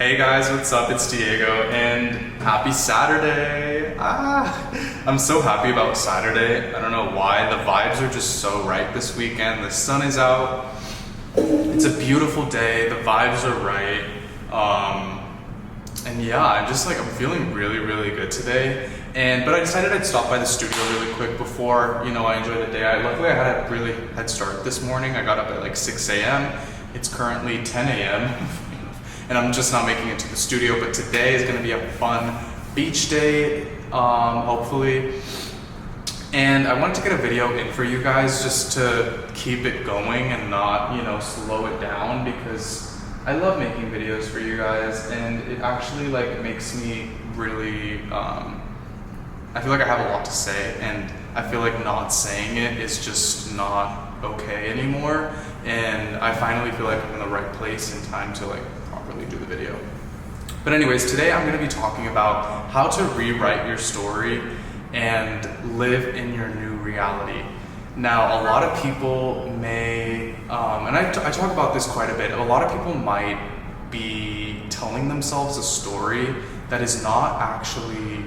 Hey guys, what's up? It's Diego and happy Saturday. I'm so happy about Saturday. I don't know why. The vibes are just so right this weekend. The sun is out. It's a beautiful day. The vibes are right. And yeah, I'm feeling really good today. But I decided I'd stop by the studio really quick before, I enjoy the day. Luckily I had a really head start this morning. I got up at like 6 a.m. It's currently 10 a.m. and I'm just not making it to the studio, but today is gonna be a fun beach day, hopefully. And I wanted to get a video in for you guys just to keep it going and not, slow it down, because I love making videos for you guys, and it actually makes me really, I feel like I have a lot to say, and I feel like not saying it is just not okay anymore. And I finally feel like I'm in the right place and time to properly do the video. But anyways, today I'm going to be talking about how to rewrite your story and live in your new reality. Now, a lot of people may, and I talk about this quite a bit, a lot of people might be telling themselves a story that is not actually,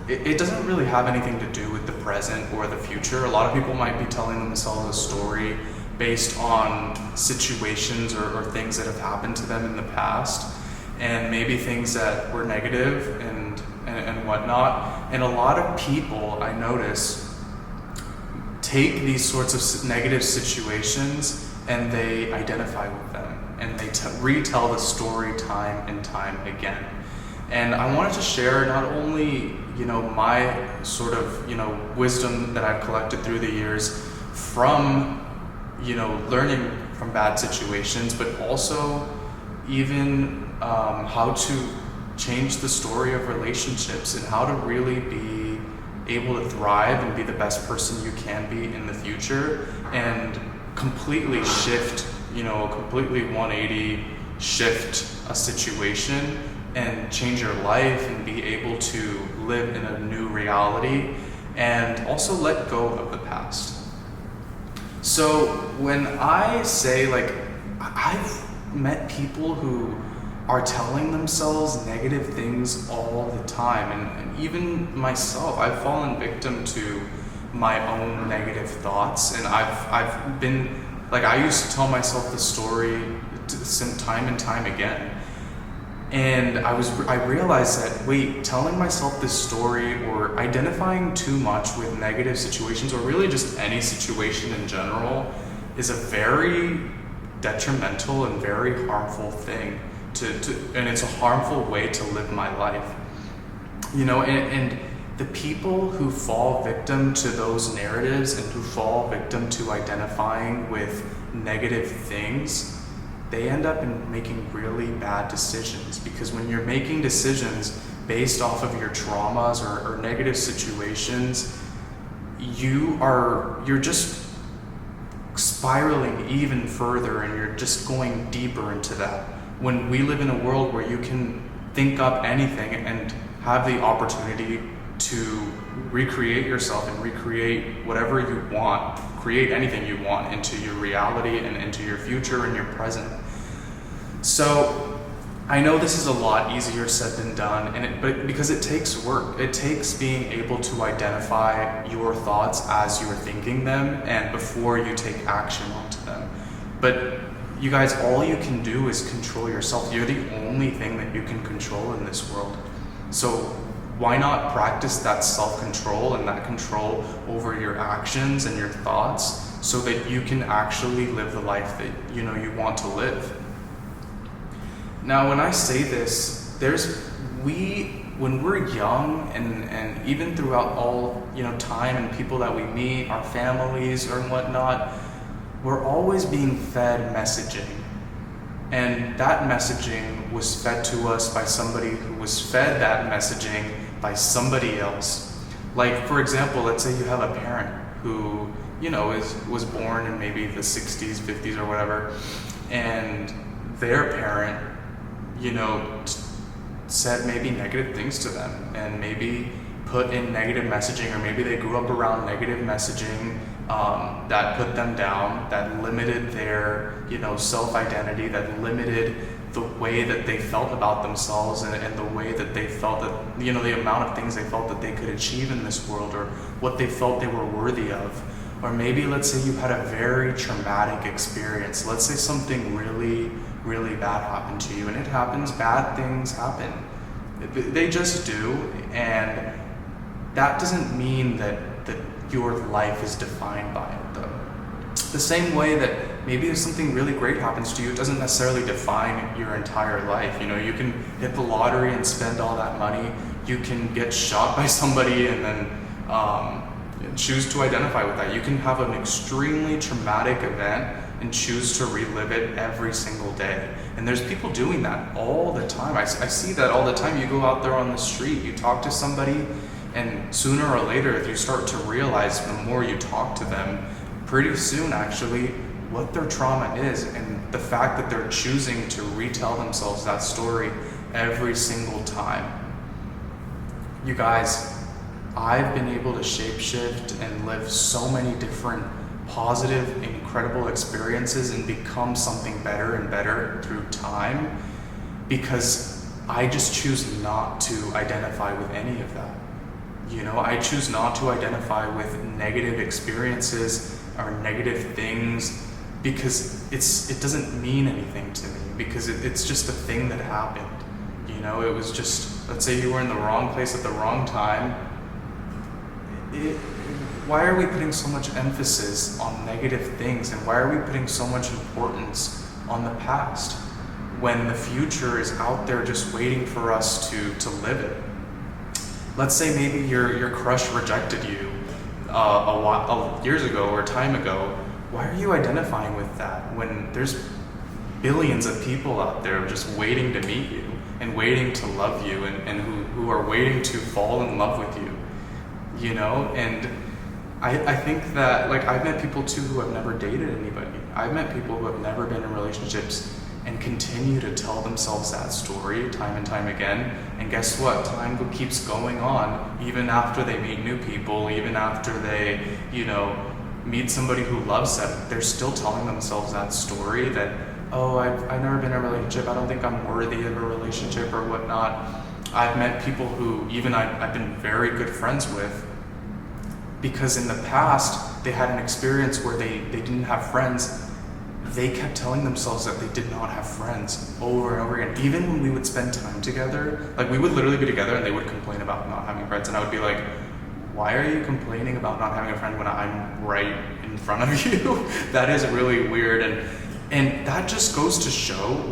it doesn't really have anything to do with the present or the future. A lot of people might be telling themselves a story based on situations or things that have happened to them in the past, and maybe things that were negative and whatnot. And a lot of people, I notice, take these sorts of negative situations and they identify with them, and they retell the story time and time again. And I wanted to share not only, my sort of, wisdom that I've collected through the years from, learning from bad situations, but also even how to change the story of relationships and how to really be able to thrive and be the best person you can be in the future, and completely shift, completely 180 shift a situation and change your life and be able to live in a new reality, and also let go of the past. So when I say, I've met people who are telling themselves negative things all the time, and even myself, I've fallen victim to my own negative thoughts, and I've been, I used to tell myself the story time and time again. And I realized that, telling myself this story or identifying too much with negative situations, or really just any situation in general, is a very detrimental and very harmful thing and it's a harmful way to live my life. And the people who fall victim to those narratives and who fall victim to identifying with negative things, they end up in making really bad decisions, because when you're making decisions based off of your traumas or negative situations, you're just spiraling even further, and you're just going deeper into that. When we live in a world where you can think up anything and have the opportunity to recreate yourself and recreate whatever you want, create anything you want into your reality and into your future and your present. So I know this is a lot easier said than done, but because it takes work. It takes being able to identify your thoughts as you're thinking them and before you take action onto them. But you guys, all you can do is control yourself. You're the only thing that you can control in this world. So why not practice that self-control and that control over your actions and your thoughts, so that you can actually live the life that you want to live. Now, when I say this, when we're young and even throughout all, time and people that we meet, our families or whatnot, we're always being fed messaging. And that messaging was fed to us by somebody who was fed that messaging by somebody else. For example, let's say you have a parent who, was born in maybe the 60s, 50s or whatever, and their parent, said maybe negative things to them, and maybe put in negative messaging, or maybe they grew up around negative messaging that put them down, that limited their, self-identity, that limited the way that they felt about themselves, and the way that they felt that, you know, the amount of things they felt that they could achieve in this world, or what they felt they were worthy of. Or maybe let's say you had a very traumatic experience. Let's say something really, really bad happened to you, and it happens, bad things happen. They just do, and that doesn't mean that your life is defined by it though. The same way that maybe if something really great happens to you, it doesn't necessarily define your entire life. You know, you can hit the lottery and spend all that money. You can get shot by somebody and then choose to identify with that. You can have an extremely traumatic event and choose to relive it every single day. And there's people doing that all the time. I see that all the time. You go out there on the street, you talk to somebody, and sooner or later you start to realize, the more you talk to them, pretty soon actually, what their trauma is, and the fact that they're choosing to retell themselves that story every single time. You guys, I've been able to shapeshift and live so many different positive, incredible experiences and become something better and better through time, because I just choose not to identify with any of that. You know, I choose not to identify with negative experiences or negative things, because it doesn't mean anything to me, because it's just a thing that happened. You know, it was just, let's say you were in the wrong place at the wrong time. Why are we putting so much emphasis on negative things, and why are we putting so much importance on the past when the future is out there just waiting for us to live it? Let's say maybe your crush rejected you years ago or a time ago. Why are you identifying with that when there's billions of people out there just waiting to meet you and waiting to love you, and who are waiting to fall in love with you? You know, and I think that, like, I've met people too who have never dated anybody. I've met people who have never been in relationships and continue to tell themselves that story time and time again. And guess what? Time keeps going on, even after they meet new people, even after they, you know, meet somebody who loves them. They're still telling themselves that story that, oh, I've never been in a relationship, I don't think I'm worthy of a relationship or whatnot. I've met people who even I've been very good friends with, because in the past they had an experience where they didn't have friends. They kept telling themselves that they did not have friends over and over again. Even when we would spend time together, like we would literally be together and they would complain about not having friends, and I would be like, why are you complaining about not having a friend when I'm right in front of you? That is really weird. And that just goes to show,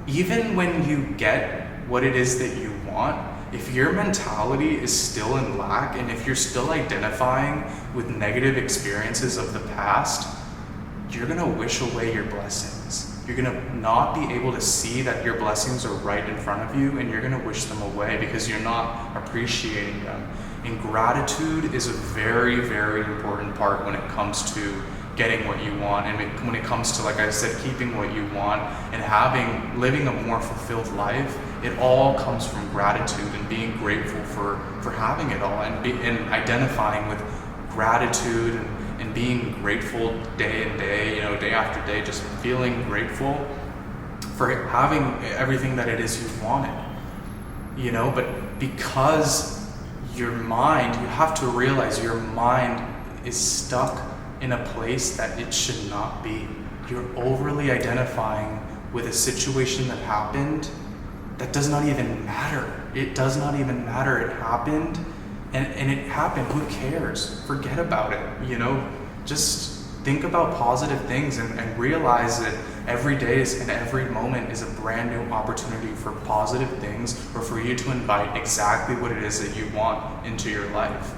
even when you get what it is that you want, if your mentality is still in lack, and if you're still identifying with negative experiences of the past, you're gonna wish away your blessings. You're gonna not be able to see that your blessings are right in front of you, and you're gonna wish them away because you're not appreciating them. And gratitude is a very, very important part when it comes to getting what you want, and when it comes to, like I said, keeping what you want and living a more fulfilled life. It all comes from gratitude and being grateful for having it all, and identifying with gratitude and being grateful day and day, you know, day after day, just feeling grateful for having everything that it is you wanted, you know. But because your mind, you have to realize your mind is stuck in a place that it should not be. You're overly identifying with a situation that happened that does not even matter. It does not even matter. It happened, and it happened. Who cares? Forget about it, you know? Just think about positive things, and realize that every day and every moment is a brand new opportunity for positive things, or for you to invite exactly what it is that you want into your life.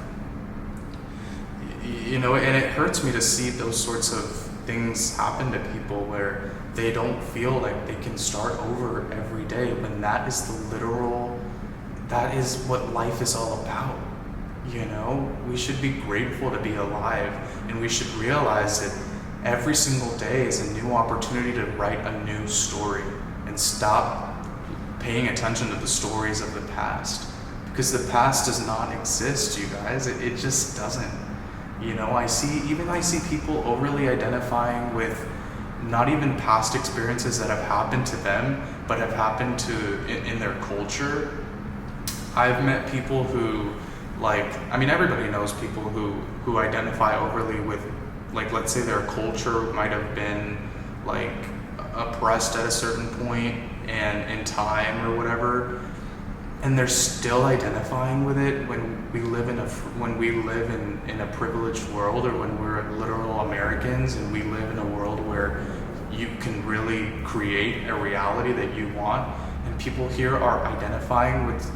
You know, and it hurts me to see those sorts of things happen to people where they don't feel like they can start over every day, when that is what life is all about. You know, we should be grateful to be alive, and we should realize that every single day is a new opportunity to write a new story, and stop paying attention to the stories of the past, because the past does not exist, you guys. It just doesn't. You know, I see people overly identifying with not even past experiences that have happened to them, but have happened in their culture. I've met people who, like, I mean, everybody knows people who identify overly with, like, let's say their culture might have been, like, oppressed at a certain point and in time or whatever, and they're still identifying with it when we live in a privileged world, or when we're literal Americans and we live in a world where you can really create a reality that you want, and people here are identifying with,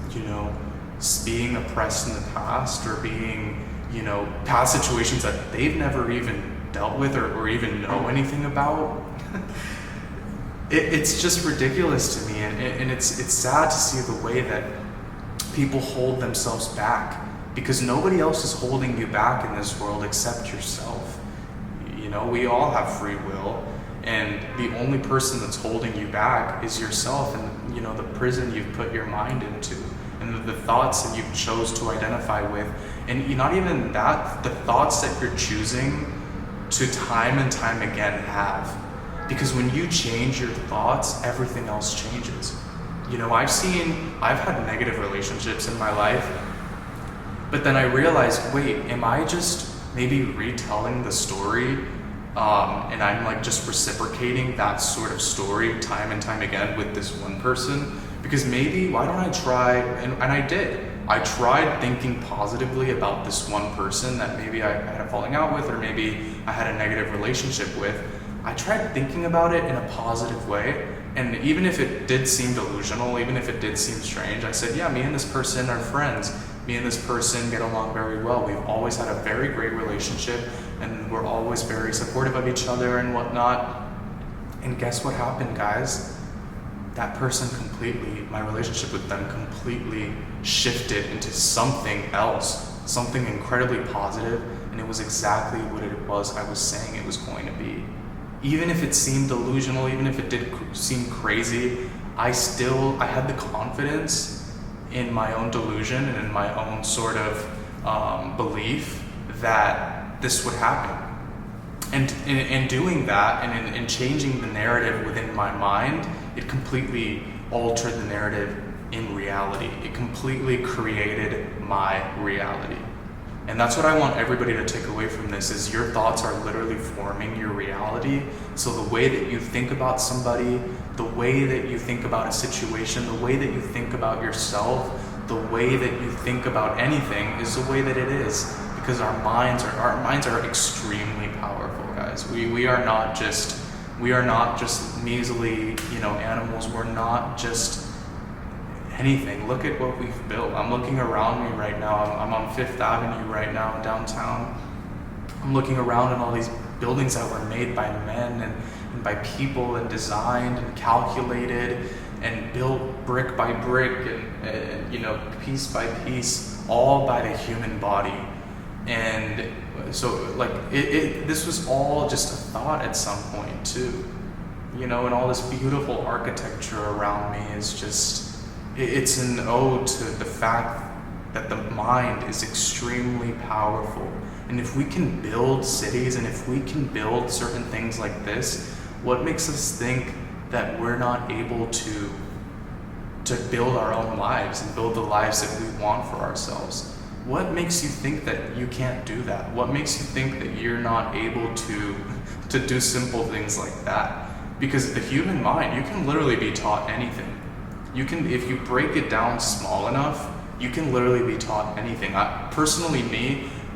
being oppressed in the past, or being, past situations that they've never even dealt with or even know anything about. It's just ridiculous to me, and it's sad to see the way that people hold themselves back, because nobody else is holding you back in this world except yourself. We all have free will, and the only person that's holding you back is yourself, and the prison you've put your mind into, and the thoughts that you've chose to identify with, and not even that, the thoughts that you're choosing to time and time again have. Because when you change your thoughts, everything else changes. I've had negative relationships in my life, but then I realized, wait, am I just maybe retelling the story, and I'm like just reciprocating that sort of story time and time again with this one person? Because maybe, why don't I try, and I did. I tried thinking positively about this one person that maybe I had a falling out with, or maybe I had a negative relationship with. I tried thinking about it in a positive way, and even if it did seem delusional, even if it did seem strange, I said, yeah, me and this person are friends. Me and this person get along very well. We've always had a very great relationship, and we're always very supportive of each other and whatnot. And guess what happened, guys? That person my relationship with them completely shifted into something else, something incredibly positive, and it was exactly what it was I was saying it was going to be. Even if it seemed delusional, even if it did seem crazy, I had the confidence in my own delusion and in my own sort of belief that this would happen. And in doing that, and in changing the narrative within my mind, it completely altered the narrative in reality. It completely created my reality. And that's what I want everybody to take away from this, is your thoughts are literally forming your reality. So the way that you think about somebody, the way that you think about a situation, the way that you think about yourself, the way that you think about anything is the way that it is. Because our minds are extremely powerful, guys. We are not just measly, animals. We're not just anything. Look at what we've built. I'm looking around me right now. I'm on Fifth Avenue right now, downtown. I'm looking around at all these buildings that were made by men and by people, and designed and calculated and built brick by brick and piece by piece, all by the human body. And so this was all just a thought at some point too, and all this beautiful architecture around me is just, it's an ode to the fact that the mind is extremely powerful. And if we can build cities, and if we can build certain things like this, what makes us think that we're not able to build our own lives and build the lives that we want for ourselves? What makes you think that you can't do that? What makes you think that you're not able to do simple things like that? Because the human mind, you can literally be taught anything. You can, if you break it down small enough, you can literally be taught anything. Personally,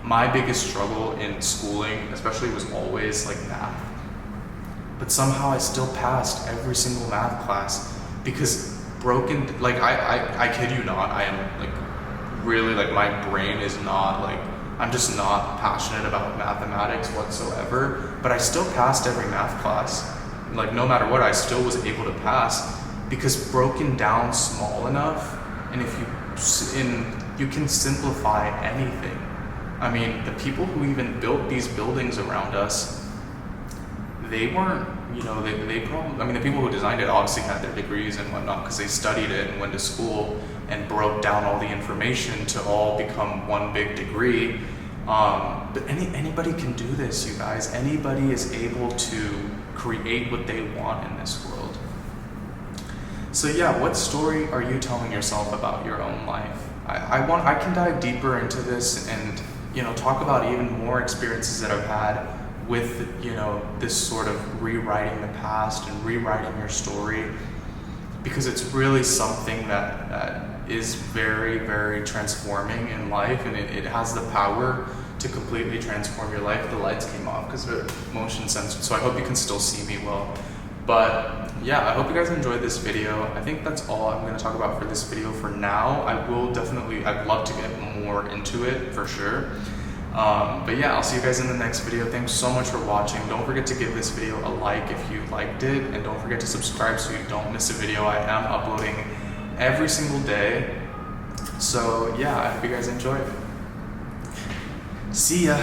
my biggest struggle in schooling, especially, was always math. But somehow I still passed every single math class, because I kid you not, I am really my brain is not I'm just not passionate about mathematics whatsoever, but I still passed every math class. No matter what, I still was able to pass, because broken down small enough, and you can simplify anything. I mean, the people who even built these buildings around us, they weren't, they probably, the people who designed it obviously had their degrees and whatnot, because they studied it and went to school and broke down all the information to all become one big degree. But anybody can do this, you guys. Anybody is able to create what they want in this world. So yeah, what story are you telling yourself about your own life? I can dive deeper into this and, you know, talk about even more experiences that I've had with, you know, this sort of rewriting the past and rewriting your story, because it's really something that is very, very transforming in life, and it has the power to completely transform your life. The lights came off because they're motion censored, so I hope you can still see me well. But yeah, I hope you guys enjoyed this video. I think that's all I'm going to talk about for this video for now. I'd love to get more into it for sure. But yeah, I'll see you guys in the next video. Thanks so much for watching. Don't forget to give this video a like if you liked it, and don't forget to subscribe so you don't miss a video. I am uploading every single day. So yeah, I hope you guys enjoy. See ya.